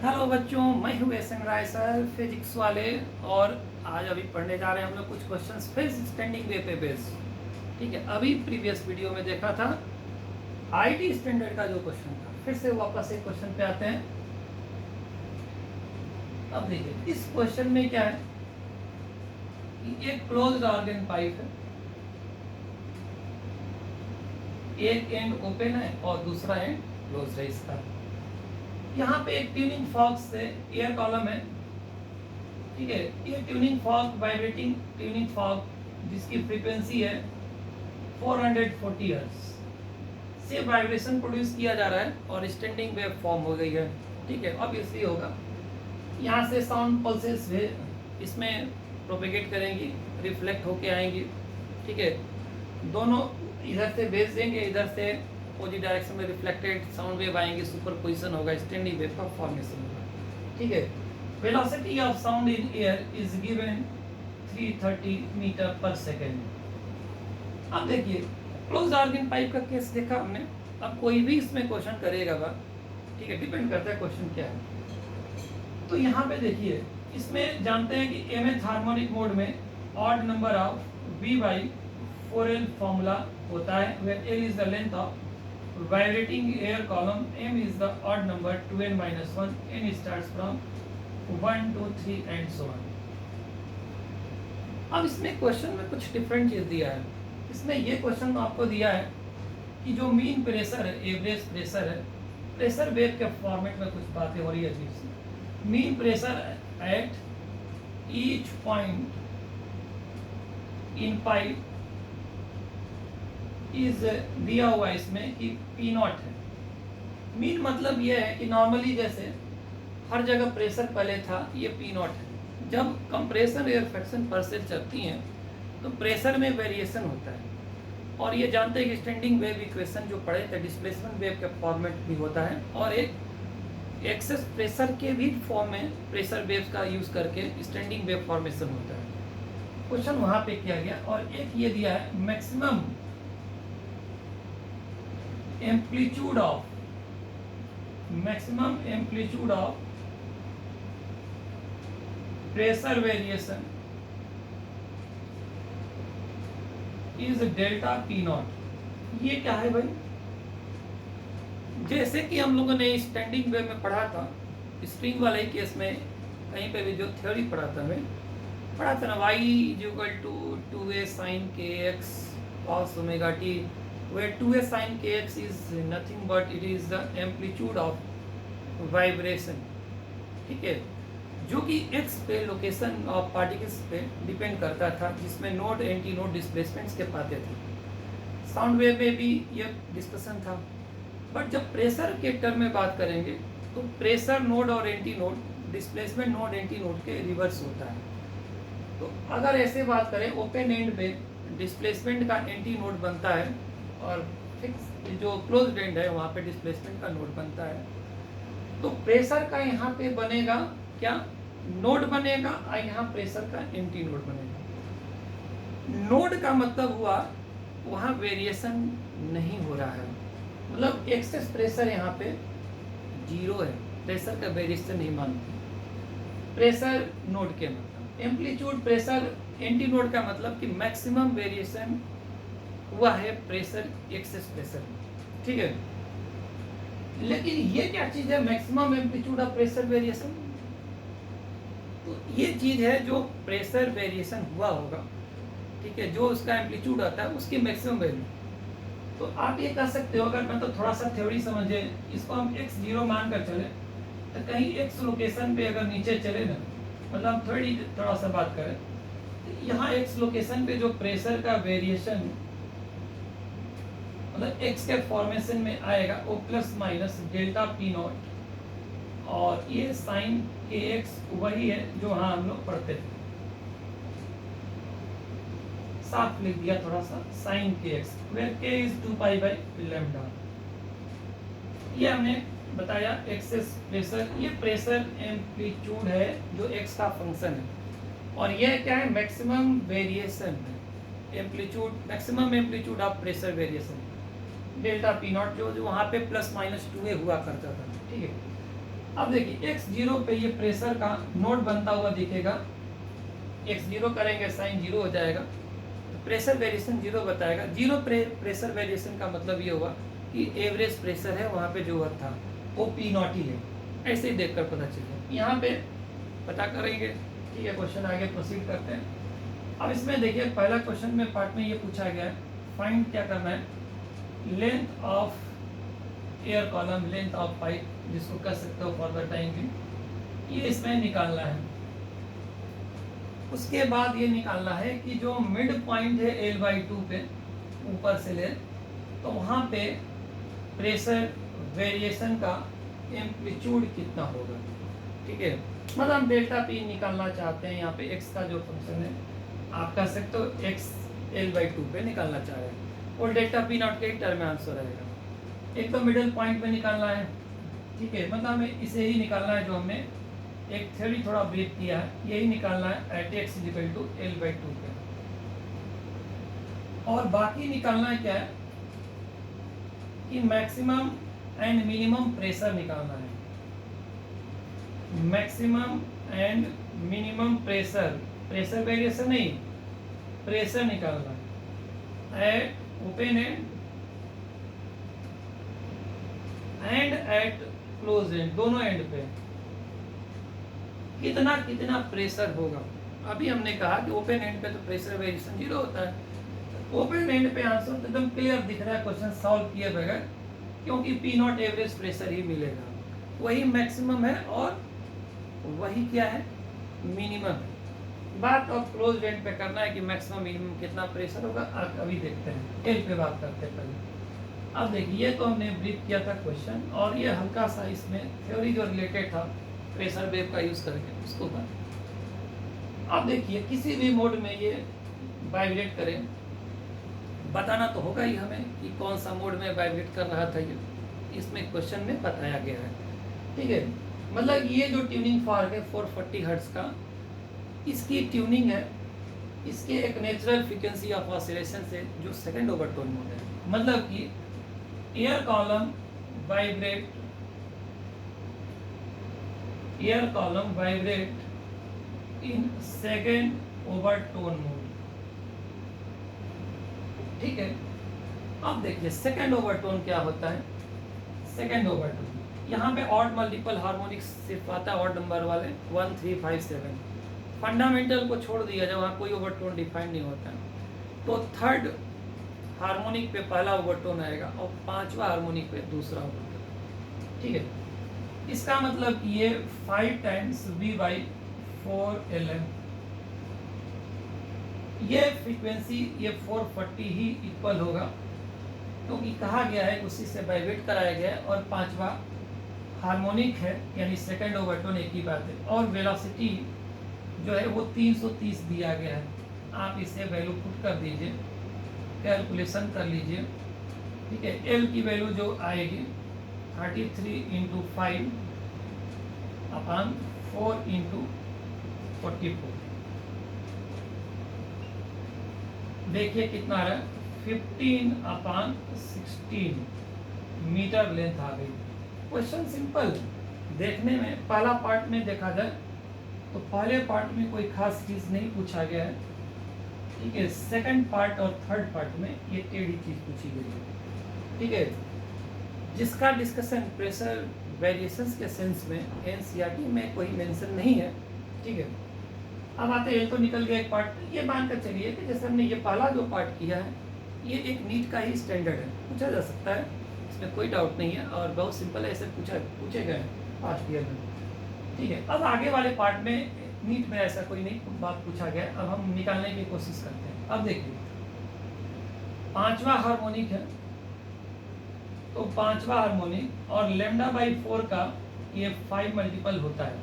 Hello बच्चों, मैं हूँ एस.एन. राय सर, फिजिक्स वाले। और आज अभी पढ़ने जा रहे हैं हम लोग कुछ क्वेश्चंस फिर स्टैंडिंग वे पे बेस। ठीक है, अभी प्रीवियस वीडियो में देखा था आईटी स्टैंडर्ड का जो क्वेश्चन था, फिर से वापस एक क्वेश्चन पे आते हैं। अब देखिए इस क्वेश्चन में क्या है कि एक क्लोज्ड ऑर्गन पाइप है, एक एंड ओपन है और दूसरा एंड क्लोज है इसका। यहाँ पे एक ट्यूनिंग फॉर्क से एयर कॉलम है, ठीक है। ये tuning fork, vibrating tuning fork, जिसकी फ्रीक्वेंसी है 440 हर्ट्ज से वाइब्रेशन प्रोड्यूस किया जा रहा है और स्टैंडिंग वेव फॉर्म हो गई है। ठीक है, अब इसलिए होगा यहाँ से साउंड पल्सेस इसमें प्रोपेगेट करेंगी, रिफ्लेक्ट होके आएंगी। ठीक है, दोनों इधर से भेज देंगे, इधर से अपोजिट डायरेक्शन में रिफ्लेक्टेड साउंड वेव आएंगे, सुपरपोजिशन होगा, स्टैंडिंग वेव का फॉर्मेशन होगा। ठीक है, velocity of sound in air is given 330 metre per second. अब देखिए क्लोज ऑर्गन पाइप का केस देखा हमने। अब कोई भी इसमें क्वेश्चन करेगा बा, ठीक है, डिपेंड करता है क्वेश्चन क्या है। तो यहाँ पे देखिए इसमें जानते हैं कि mth हार्मोनिक मोड में odd number of V/4L formula होता है, where L is the length of vibrating air column, M is the odd number 2n-1, n starts from 1 2 3 and so on। अब इसमें क्वेश्चन में कुछ डिफरेंट चीज दिया है। इसमें ये क्वेश्चन आपको दिया है कि जो मीन प्रेशर है, एवरेज प्रेशर है, प्रेशर वेव के फॉर्मेट में कुछ बातें हो रही है अजीब सी। Mean pressure at each point in pipe is दिया हुआ इसमें कि P नॉट है। मीन मतलब यह है कि नॉर्मली जैसे हर जगह प्रेशर पहले था, ये P नॉट है। जब कंप्रेशन एयर फ्रैक्शन पर से चलती हैं तो प्रेशर में वेरिएशन होता है। और ये जानते हैं कि स्टैंडिंग वेव इक्वेशन जो पढ़े थे, डिस्प्लेसमेंट वेव का फॉर्मेट भी होता है और एक एक्सेस प्रेशर के भी फॉर्म में प्रेशर वेव्स का यूज करके स्टैंडिंग वेव फॉर्मेशन होता है। क्वेश्चन वहां पे किया गया। और एक ये दिया है maximum amplitude of pressure variation is delta P not. ये क्या है भाई? जैसे कि हम लोगों ने स्टैंडिंग वेव में पढ़ा था, स्प्रिंग वाले केस में कहीं पे भी जो थ्योरी पढ़ा था ना, y equal to 2a sin kx cos omega t, where 2a sin kx is nothing but it is the amplitude of vibration। ठीक है, जो कि x पे लोकेशन ऑफ पार्टिकल्स पे डिपेंड करता था, जिसमें नोड एंटी नोड डिस्प्लेसमेंट्स के पाते थे। साउंड वेव में भी यह डिस्कशन था। बट जब प्रेशर के टर्म में बात करेंगे तो प्रेशर नोड और anti node, displacement node anti node के रिवर्स होता है। तो अगर ऐसे बात करें, ओपन एंड में डिस्प्लेसमेंट का एंटी नोड बनता है और फिक्स जो क्लोज्ड एंड है वहाँ पे डिस्प्लेसमेंट का नोड बनता है। तो प्रेशर का यहाँ पे बनेगा क्या? नोड बनेगा और यहाँ प्रेशर का एंटी नोड बनेगा। नोड का मतलब हुआ वहाँ वेरिएशन नहीं हो रहा है, मतलब एक्सेस प्रेशर यहाँ पे 0 है, प्रेशर का वेरिएशन नहीं मानते। प्रेशर नोड के मतलब, एम्पलीट्यूड प्रेशर एंटी नोड का मतलब कि मैक्सिमम वेरिएशन हुआ है प्रेशर, एक्सेस प्रेशर। ठीक है, लेकिन ये क्या चीज है maximum amplitude of pressure variation? तो ये चीज है जो प्रेशर वेरिएशन हुआ होगा, ठीक है, जो उसका एम्पलीट्यूड आता है उसकी मैक्सिमम वैल्यू। तो आप ये कह सकते हो, अगर मतलब थोड़ा सा थ्योरी समझे, इसको हम x0 मान कर चले तो कहीं x लोकेशन पे अगर नीचे चले ना, मतलब थोड़ा सा बात करें तो यहाँ x लोकेशन पे जो प्रेशर का वेरिएशन मतलब x के फॉर्मेशन में आएगा वो plus minus delta P not, और ये साइन kx वही है जो हाँ हम लोग पढ़ते थे। साफ लिख दिया थोड़ा सा, sign kx where k is 2 pi by lambda। ये हमने बताया एक्सेस प्रेशर, ये प्रेशर एम्पलीट्यूड है जो x का फंक्शन है, और ये क्या है? Maximum variation amplitude, maximum amplitude of pressure variation delta P not, जो वहाँ पे प्लस माइनस 2a हुआ करता था। ठीक है, अब देखिए x0 पे ये प्रेशर का नोट बनता हुआ दिखेगा, x0 करेंगे साइन 0 हो जाएगा, तो प्रेशर वेरिएशन 0 बताएगा। जीरो प्रेशर वेरिएशन का मतलब ये हुआ कि एवरेज प्रेशर है वहाँ पे जो हुआ था वो P0 ही है, ऐसे ही देखकर पता चले। यहाँ पे पता करेंगे। ठीक है, क्वेश्चन आगे प्रोसीड करते हैं। अब इसमें देखिए पहला क्वेश्चन में पार्ट में ये पूछा गया है, फाइंड क्या करना है, length of air column, length of pipe, जिसको कर सकते हो फॉर द टाइम भी, ये इसमें निकालना है। उसके बाद ये निकालना है कि जो मिड पॉइंट है L/2 पे ऊपर से ले, तो वहाँ पे प्रेशर वेरिएशन का एम्पलीट्यूड कितना होगा। ठीक है, मतलब हम डेल्टा पी निकालना चाहते हैं। यहाँ पे x का जो फंक्शन है आप कह सकते हो x L/2 पे निकालना चाह रहे हैं, और डेल्टा पी नॉट के टर्म में आंसर रहेगा। एक तो मिडिल पॉइंट पे निकालना है। ठीक है, मतलब हमें इसे ही निकालना है जो हमने एक थ्योरी थोड़ा ब्रीफ किया है, यही निकालना है एट x = L/2 पे। और बाकी निकालना है क्या है कि मैक्सिमम एंड मिनिमम प्रेशर निकालना है। Maximum and minimum pressure, pressure variation नहीं, प्रेशर निकालना है eight open and eight close and, दोनों एंड पे कितना कितना प्रेशर होगा। अभी हमने कहा कि ओपन एंड पे तो प्रेशर वेरिएशन 0 होता है। ओपन एंड पे आंसर तो एकदम क्लियर दिख रहा है क्वेश्चन सॉल्व किए बगैर, क्योंकि P0 एवरेज प्रेशर ही मिलेगा, वही मैक्सिमम है और वही क्या है, मिनिमम है। बात अब क्लोज एंड पे करना है कि मैक्सिमम मिनिमम कितना प्रेशर होगा, अभी देखते हैं। एल पे बात करते हैं पहले। अब देखिए ये तो हमने ब्रीफ किया था क्वेश्चन, और ये हल्का सा इसमें थ्योरी जो रिलेटेड था प्रेशर वेव का यूज करके उसको बात। अब देखिए किसी भी मोड में ये वाइब्रेट करें, बताना तो होगा ही हमें कि कौन सा मोड में वाइब्रेट कर रहा था, ये इसमें क्वेश्चन में बताया गया है। ठीक है, मतलब ये जो ट्यूनिंग फॉर्क है 440 हर्ट्ज का, इसकी ट्यूनिंग है, इसके एक नेचुरल फ्रीक्वेंसी ऑफ ऑसिलेशन से जो सेकंड ओवरटोन मोड है, मतलब कि air column vibrate in second overtone mode. ठीक है, अब देखिए सेकंड ओवरटोन क्या होता है। सेकंड ओवरटोन यहाँ पे ऑड मल्टीपल हार्मोनिक्स सिर्फ आता है, ऑड नंबर वाले 1 3 5 7, फंडामेंटल को छोड़ दिया जाए, वहाँ कोई ओवरटोन डिफाइंड नहीं होता है। तो थर्ड हार्मोनिक पे पहला ओवरटोन आएगा और पांचवा हार्मोनिक पे दूसरा ओवरटोन। ठीक है, इसका मतलब कि ये 5 टाइम्स V/4 ये फ्रीक्वेंसी ये 440 ही इक्वल होगा, क्योंकि कहा गया है उसी से वाइब्रेट कराया गया है, और पांचवा हार्मोनिक है, यानी सेकंड ओवरटोन एक ही बात है। और वेलोसिटी जो है वो 330 दिया गया है, आप इसे वैल्यू पुट कर दीजिए, कैलकुलेशन कर लीजिए। ठीक है, एल की वैल्यू जो आएगी 33 × 5 / 4 × 44, देखिए कितना आ रहा है, 15/16 मीटर लेंथ आ गई। क्वेश्चन सिंपल देखने में, पहला पार्ट में देखा जाए तो पहले पार्ट में कोई खास चीज नहीं पूछा गया है। ठीक है, सेकंड पार्ट और थर्ड पार्ट में ये टेढ़ी चीज पूछी गई है। ठीक है, जिसका डिस्कशन प्रेशर वेरिएशंस के सेंस में एनसीईआरटी में कोई मेंशन नहीं है। ठीक है, अब आते हैं, तो निकल गया एक पार्ट। ये मानकर चलिए कि जैसे हमने ये पहला जो पार्ट किया है ये एक नीट का ही स्टैंडर्ड है, पूछा जा सकता है, इसमें कोई डाउट नहीं है, और बहुत सिंपल है, ऐसे पूछे गए पास्ट ईयर में। ठीक है, अब आगे वाले पार्ट में नीट में ऐसा कोई नहीं बात पूछा गया। अब हम निकालने की कोशिश करते हैं। अब देखिए पांचवा हार्मोनिक है, तो पांचवा हार्मोनिक और λ/4 का ये 5 मल्टीपल होता है।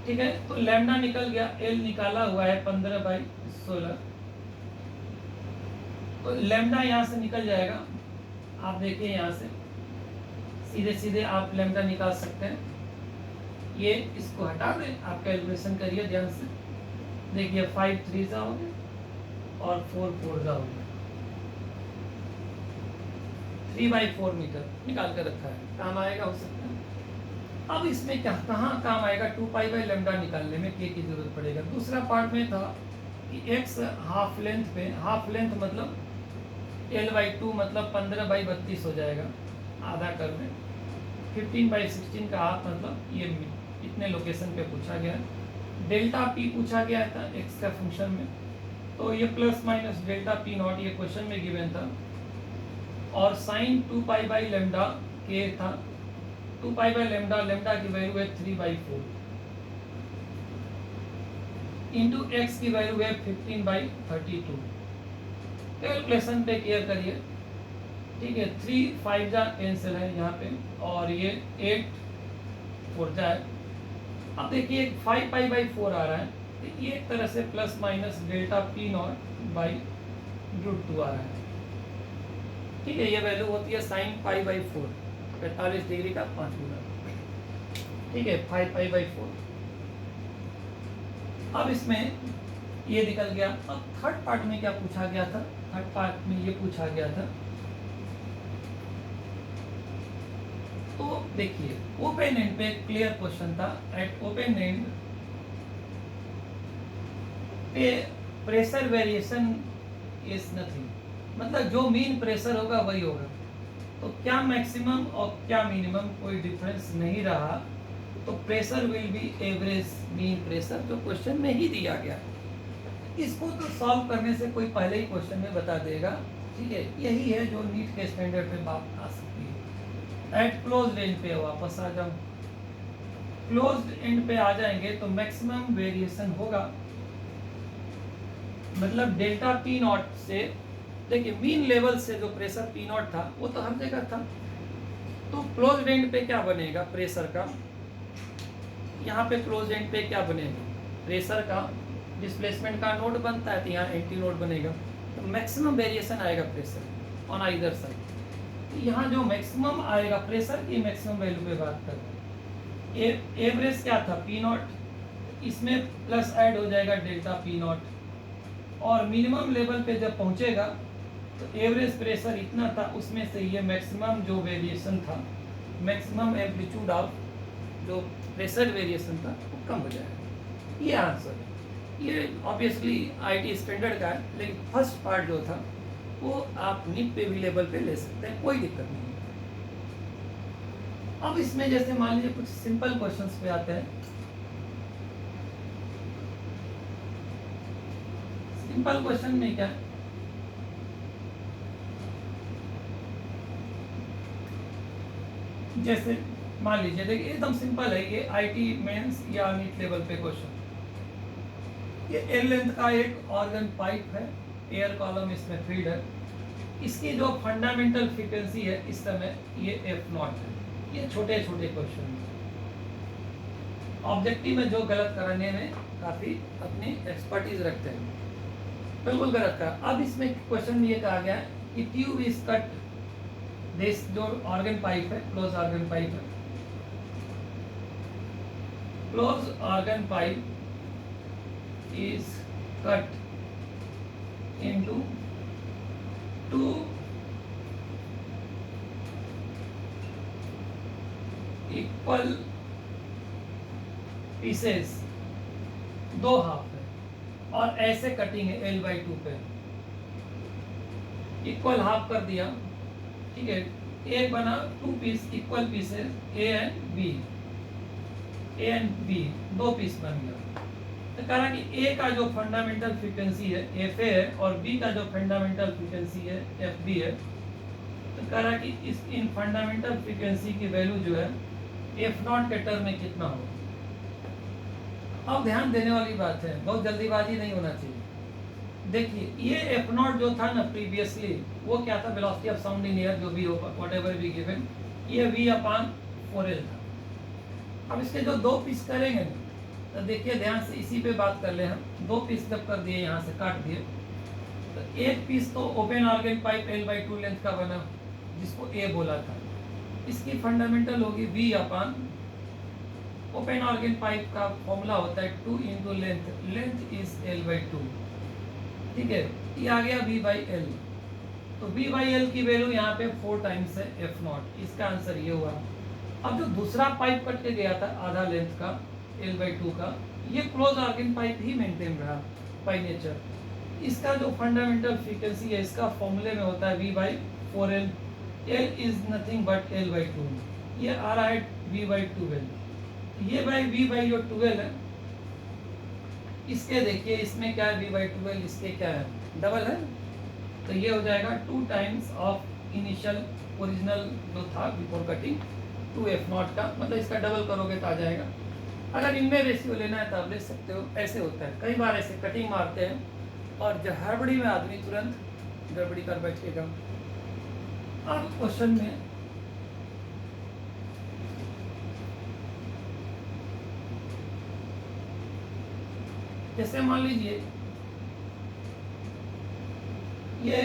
ठीक है, तो लैम्डा निकल गया, एल निकाला हुआ है 15/16, तो लैम्डा यहाँ से निकल जाएगा। आप देखिए यहाँ से सीधे सीधे आप लैम्डा निकाल सकते हैं। ये इसको हटा दें, आप कैलकुलेशन करिए ध्यान से। देखिए 5 3 हो गए और 4 4 हो गए, 3/4 मीटर निकाल कर रखा है, काम आएगा हो सकता है। अब इसमें क्या कहाँ काम आएगा 2π/λ निकालने में k की जरूरत पड़ेगा। दूसरा पार्ट में था कि x हाफ लेंथ पे, हाफ लेंथ मतलब l/2 मतलब 15/32 हो जाएगा आधा कर में, 15/16 का हाफ मतलब ये इतने लोकेशन पे पूछा गया है। डेल्टा p पूछा गया था x का फंक्शन में, तो ये plus minus delta p not ये क्वेश्चन में गिवन था। और साइन 2π/λ k था, 2π/λ, लैम्डा की वैल्यू है 3/4 इंटू एक्स की वैल्यू है 15/32। कैलकुलेशन पे केयर करिए, ठीक है। 3 5 जा कैंसिल है यहाँ पे, और ये 8 4 जाए। अब देखिए 5π/4 आ रहा है, तो ये एक तरह से plus minus delta p not by √2 आ रहा है, ठीक है। ये वैल्यू होती है साइन π/4, 45 डिग्री का 5 गुना, ठीक है, 5π/4। अब इसमें ये निकल गया। अब थर्ड पार्ट में क्या पूछा गया था? थर्ड पार्ट में ये पूछा गया था, तो देखिए ओपन एंड पे क्लियर क्वेश्चन था। एट ओपन एंड पे प्रेशर वेरिएशन इज नथिंग, मतलब जो मीन प्रेशर होगा वही होगा। तो क्या मैक्सिमम और क्या मिनिमम कोई डिफरेंस नहीं रहा, तो pressure will be average mean pressure, जो क्वेश्चन में ही दिया गया। इसको तो सॉल्व करने से कोई पहले ही क्वेश्चन में बता देगा, ठीक है। यही है जो नीट के स्टैंडर्ड पे बात आ सकती है। एट क्लोज एंड पे वापस आ जाऊं, क्लोज एंड पे आ जाएंगे तो मैक्सिमम वेरिएशन होगा, मतलब डेल्टा पी नॉट से, देखिए मीन लेवल से जो प्रेशर पी नॉट था वो तो हर जगह था। तो क्लोज एंड पे क्या बनेगा प्रेशर का, यहाँ पे क्लोज एंड पे क्या बनेगा प्रेशर का, डिस्प्लेसमेंट का नोड बनता है, तो यहाँ एंटी नोड बनेगा। तो मैक्सिमम वेरिएशन आएगा प्रेशर ऑन आइदर साइड। यहाँ जो मैक्सिमम आएगा प्रेशर की मैक्सिमम वैल्यू पे बात करते हैं। एवरेज क्या था पी नॉट, इसमें प्लस ऐड हो जाएगा डेल्टा पी नॉट, और मिनिमम लेवल पे जब पहुँचेगा तो एवरेज प्रेशर इतना था, उसमें से ये मैक्सिमम जो वेरिएशन था, मैक्सिमम एम्पलीट्यूड ऑफ जो प्रेशर वेरिएशन था वो कम हो जाएगा। ये आंसर है। ये ऑब्वियसली आईटी स्टैंडर्ड का है, लेकिन फर्स्ट पार्ट जो था वो आप नीट पे भी लेवल पे ले सकते हैं, कोई दिक्कत नहीं है। अब इसमें जैसे मान लीजिए कुछ सिंपल क्वेश्चंस पे आते हैं। सिंपल क्वेश्चन में क्या, जैसे मान लीजिए देखिए एकदम सिंपल है, ये आईटी मेंस या नीट लेवल पे क्वेश्चन। ये एल लेंथ का एक ऑर्गन पाइप है, एयर कॉलम इसमें फीड है। इसकी जो फंडामेंटल फ्रीक्वेंसी है इस समय ये एफ नॉट है। ये छोटे छोटे क्वेश्चन ऑब्जेक्टिव में जो गलत कराने में काफी अपनी एक्सपर्टीज रखते हैं, बिल्कुल गलत करा। अब इसमें क्वेश्चन ये कहा गया है कि ट्यूब इज कट, दिस जो ऑर्गन पाइप है, क्लोज ऑर्गन पाइप है, close organ pipe is cut into two equal pieces, दो हाफ है और ऐसे कटिंग है L/2 पे, इक्वल हाफ कर दिया, ठीक है। एक बना 2 piece equal pieces A and B, दो पीस बन गया। तो कहा कि ए का जो फंडामेंटल फ्रीक्वेंसी है एफ ए है, और बी का जो फंडामेंटल फ्रीक्वेंसी है एफ बी है। तो कहा कि इस इन फंडामेंटल फ्रीक्वेंसी की वैल्यू जो है एफ नॉट के टर्म में कितना होगा। अब ध्यान देने वाली बात है, बहुत जल्दीबाजी नहीं होना चाहिए। देखिए ये एफ नॉट जो था ना प्रीवियसली, वो क्या था, velocity of sound in air, जो भी हो व्हाटएवर बी गिवन, ये v/4l था। अब इसके जो दो पीस करेंगे ना, तो देखिए ध्यान से इसी पे बात कर ले हम। दो पीस जब कर दिए, यहाँ से काट दिए, तो एक पीस तो open organ pipe L/2 length का बना, जिसको ए बोला था। इसकी फंडामेंटल होगी v/, ओपन ऑर्गन पाइप का फॉर्मूला होता है 2 into length, length is L/2, ठीक है। ये आ गया v/l, तो v/l की वैल्यू यहाँ पे 4 टाइम्स है एफ नॉट। इसका आंसर ये हुआ। अब जो दूसरा पाइप कट के गया था आधा लेंथ का L/2 का, ये क्लोज ऑर्गन पाइप ही मेंटेन रहा बाई नेचर। इसका जो फंडामेंटल फ्रीक्वेंसी है इसका फॉर्मूले में होता है V/4L। L is nothing but L/2, ये आ रहा है V/12। ये बाई V बाई जो 12 है, इसके देखिए इसमें क्या है V/12, इसके क्या है डबल है, तो ये हो जाएगा 2 टाइम्स ऑफ इनिशियल ओरिजिनल जो था बिफोर कटिंग 2F0 का, मतलब इसका डबल करोगे तो आ जाएगा। अगर इनमें रेशियो लेना है तो आप ले सकते हो। ऐसे होता है, कई बार ऐसे कटिंग मारते हैं और जो हड़बड़ी में आदमी तुरंत गड़बड़ी कर बैठेगा। अब क्वेश्चन में जैसे मान लीजिए ये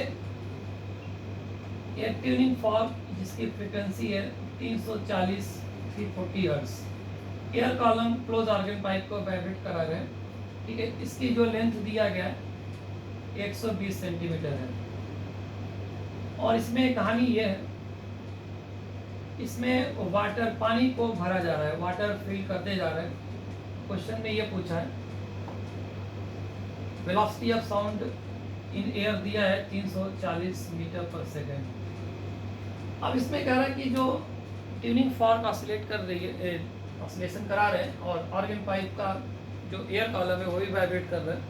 ट्यूनिंग फॉर्क जिसकी फ्रीक्वेंसी है 340 340 hertz, air column close organ pipe को वाइब्रेट करा रहे हैं, ठीक है। इसकी जो लेंथ दिया गया है 120 सेंटीमीटर है। और इसमें कहानी ये है, इसमें वाटर पानी को भरा जा रहा है, वाटर फिल करते जा रहे हैं। क्वेश्चन में ये पूछा है velocity of sound in air दिया है 340 मीटर पर सेकेंड। अब इसमें कह रहा है कि जो ट्यूनिंग फॉर्क ऑसिलेट कर रही है, ऑसिलेशन करा रहे हैं, और ऑर्गन पाइप का जो एयर कॉलम है वो भी वाइब्रेट कर रहा है,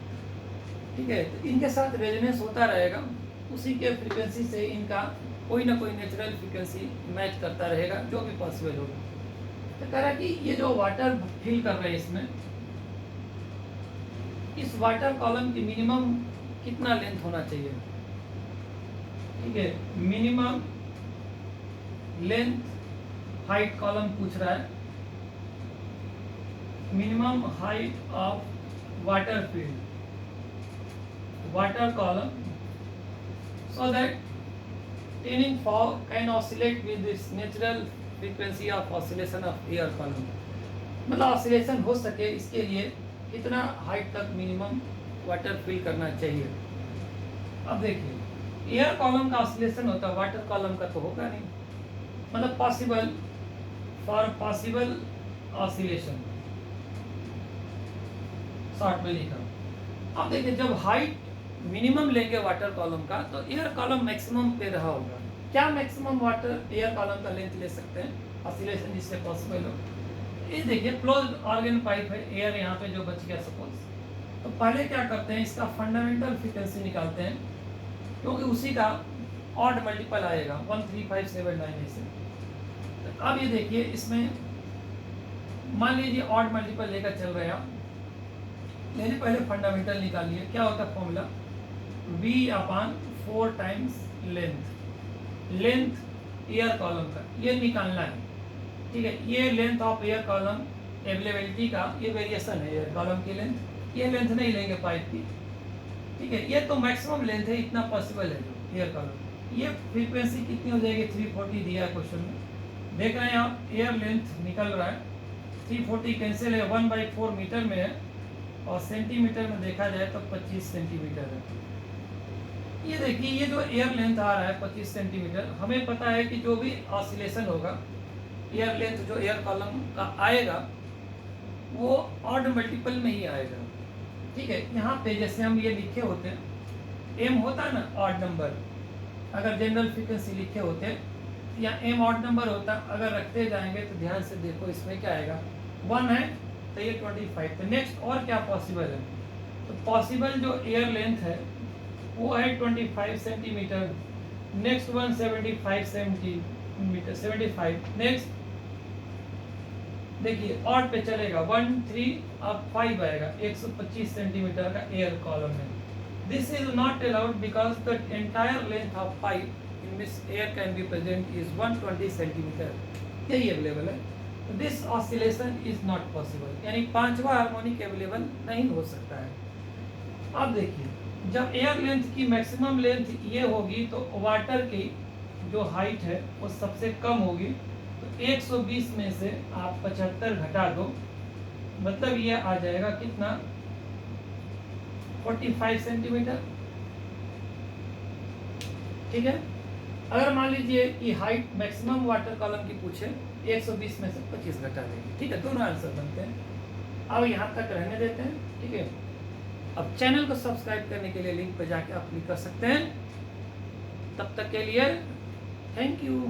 ठीक है। तो इनके साथ रेजोनेंस होता रहेगा, उसी के फ्रीक्वेंसी से इनका कोई ना कोई नेचुरल फ्रीक्वेंसी मैच करता रहेगा, जो भी पॉसिबल होगा। तो कह रहा है कि ये जो वाटर फिल कर रहे हैं इसमें, इस वाटर कॉलम की मिनिमम कितना लेंथ होना चाहिए, ठीक है। मिनिमम लेंथ हाइट कॉलम पूछ रहा है, minimum height of water field water column, so that tuning fork can oscillate with this natural frequency of oscillation of air column। मतलब ऑसिलेशन हो सके इसके लिए कितना हाइट तक मिनिमम वाटर फिल करना चाहिए। अब देखिए एयर कॉलम का ऑसिलेशन होता है, वाटर कॉलम का तो होगा नहीं, मतलब possible for possible oscillation short में लिखा। अब देखिए जब हाइट मिनिमम लेंगे वाटर कॉलम का, तो एयर कॉलम मैक्सिमम पे रहा होगा। क्या मैक्सिमम वाटर एयर कॉलम का लेंथ ले सकते हैं ऑसिलेशन जिससे पॉसिबल हो? ये देखिए क्लोज्ड ऑर्गन पाइप है, एयर यहाँ पे जो बच गया सपोज, तो पहले क्या करते हैं इसका फंडामेंटल फ्रीक्वेंसी निकालते हैं, क्योंकि उसी का ऑड मल्टीपल आएगा 13579 ऐसे। तो अब ये देखिए इसमें मान लीजिए ऑड मल्टीपल लेकर चल रहे हैं आप, लेकिन पहले फंडामेंटल निकालिए। क्या होता है formula, V/4 times length air column का, ये निकालना है, ठीक है। ये length of air column availability का ये वेरिएशन है एयर कॉलम की लेंथ, ये लेंथ नहीं लेंगे पाइप की, ठीक है। ये तो मैक्सिमम लेंथ है, इतना पॉसिबल है जो एयर कॉलम। ये फ्रीक्वेंसी कितनी हो जाएगी 340 दिया है क्वेश्चन में, देख रहे हैं आप एयर लेंथ निकल रहा है 340 कैंसिल है, 1/4 मीटर में है, और सेंटीमीटर में देखा जाए तो 25 सेंटीमीटर है। ये देखिए ये जो एयर लेंथ आ रहा है 25 सेंटीमीटर, हमें पता है कि जो भी ऑसिलेशन होगा एयर लेंथ जो एयर कॉलम का आएगा वो ऑड मल्टीपल में ही आएगा, ठीक है। यहाँ पे जैसे हम ये लिखे होते हैं, एम होता ना ऑड नंबर, अगर जनरल फ्रीक्वेंसी लिखे होते या एम ऑड नंबर होता, अगर रखते जाएंगे तो ध्यान से देखो इसमें क्या आएगा 1 है तो ये 25। तो नेक्स्ट और क्या पॉसिबल है, तो पॉसिबल जो एयर लेंथ है वो है 25 centimetre, next one 75 centimetre 75, next देखिए ऑड पे चलेगा 1 3 अब 5 आएगा 125 सेंटीमीटर का एयर कॉलम है। This is not allowed because the entire length of pipe in which air can be present is 120 centimetre, यही अवेलेबल है। This oscillation is not possible, यानी पांचवा हार्मोनिक अवेलेबल नहीं हो सकता है। अब देखिए जब एयर लेंथ की मैक्सिमम लेंथ ये होगी तो वाटर की जो हाइट है वो सबसे कम होगी, तो 120 में से आप 75 घटा दो, मतलब ये आ जाएगा कितना 45 सेंटीमीटर, ठीक है। अगर मान लीजिए कि हाइट मैक्सिमम वाटर कॉलम की पूछे 120 में से 25 घटा देंगे। ठीक है, दोनों आंसर बनते हैं। अब यहाँ तक रहने देते हैं। ठीक है, अब चैनल को सब्सक्राइब करने के लिए लिंक पर जाके आप क्लिक कर सकते हैं। तब तक के लिए थैंक यू।